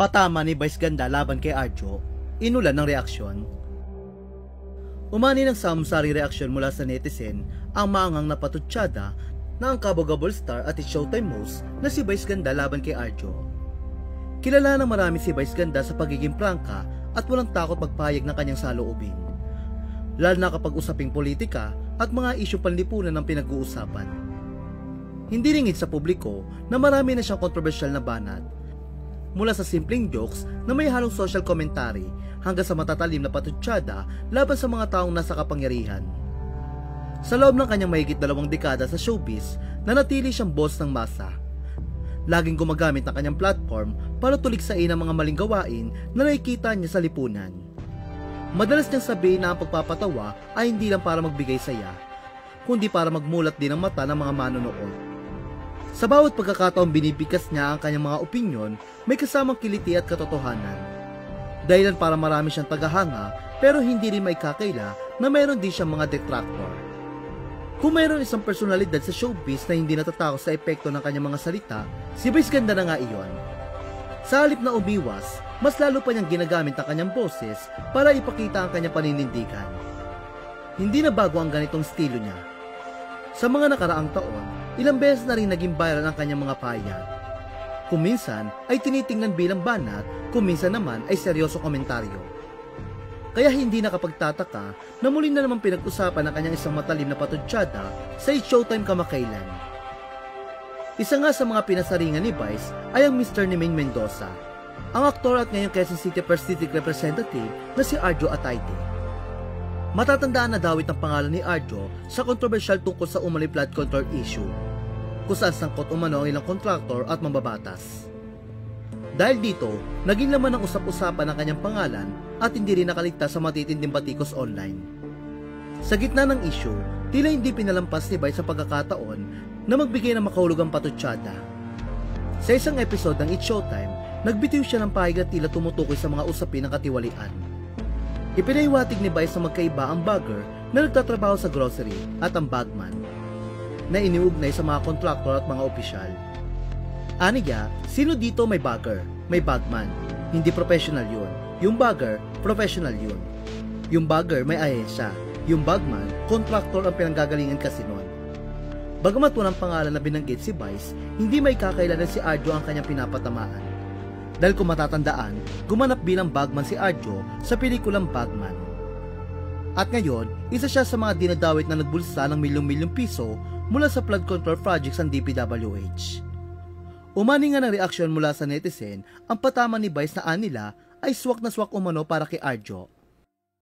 Patama ni Vice Ganda laban kay Arjo, inulan ng reaksyon. Umani ng samsari reaksyon mula sa netizen ang maangang na patutsyada na ang kabogabol star at Showtime host na si Vice Ganda laban kay Arjo. Kilala ng marami si Vice Ganda sa pagiging prangka at walang takot magpahayag ng kanyang saloobin, lalo na kapag usaping politika at mga isyong panlipunan ng pinag-uusapan. Hindi ringid sa publiko na marami na siyang kontrobersyal na banat, mula sa simpleng jokes na may halong social commentary hanggang sa matatalim na patutsyada laban sa mga taong nasa kapangyarihan. Sa loob ng kanyang mahigit 2 dekada sa showbiz, nanatili siyang boss ng masa. Laging gumagamit ng kanyang platform para tuligsain ang mga maling gawain na nakikita niya sa lipunan. Madalas niyang sabihin na ang pagpapatawa ay hindi lang para magbigay saya, kundi para magmulat din ang mata ng mga manonood. Sa bawat pagkakataong binibigkas niya ang kanyang mga opinyon, may kasamang kiliti at katotohanan. Dahilan para marami siyang tagahanga, pero hindi rin maikakaila na mayroon din siyang mga detractor. Kung mayroon isang personalidad sa showbiz na hindi natatakot sa epekto ng kanyang mga salita, si Vice Ganda na nga iyon. Sa halip na umiwas, mas lalo pa niyang ginagamit ang kanyang boses para ipakita ang kanyang paninindigan. Hindi na bago ang ganitong estilo niya. Sa mga nakaraang taon, ilang beses na rin naging viral ang kanyang mga pahayag. Kung minsan ay tinitingnan bilang banat, kung minsan naman ay seryoso komentaryo. Kaya hindi nakapagtataka na muli na naman pinag-usapan ang kanyang isang matalim na patutsyada sa Showtime kamakailan. Isa nga sa mga pinasaringan ni Vice ay ang Mr. Niming Mendoza, ang aktor at ngayong Quezon City First District Representative na si Arjo Atayde. Matatandaan na dawit ang pangalan ni Arjo sa kontrobersyal tungkol sa umano'y flood control issue, kung saan sangkot umano ang ilang kontraktor at mambabatas. Dahil dito, naging laman ng usap-usapan ang kanyang pangalan at hindi rin nakaligtas sa matitinding batikos online. Sa gitna ng issue, tila hindi pinalampas ni Vice sa pagkakataon na magbigay ng makahulugang patutsyada. Sa isang episode ng It's Showtime, nagbitiw siya ng pahayag na tila tumutukoy sa mga usapin ng katiwalian. Ipinahiwatig ni Vice na magkaiba ang bagger na nagtatrabaho sa grocery at ang bagman, na iniugnay sa mga kontraktor at mga opisyal. Aniya, sino dito may bagger, may bagman? Hindi professional yun. Yung bagger, professional yun. Yung bagger may ahensya. Yung bagman, kontraktor ang pinanggagalingan kasi nun. Bagamat walang pangalan na binanggit si Vice, hindi may kakailan si Arjo ang kanyang pinapatamaan. Dahil kung matatandaan, gumanap bilang bagman si Arjo sa pelikulang Bagman. At ngayon, isa siya sa mga dinadawit na nagbulsa ng milyong-milyong piso mula sa flood control projects ng DPWH. Umani nga ng reaksyon mula sa netizen ang patama ni Vice na anila ay swak na swak umano para kay Arjo.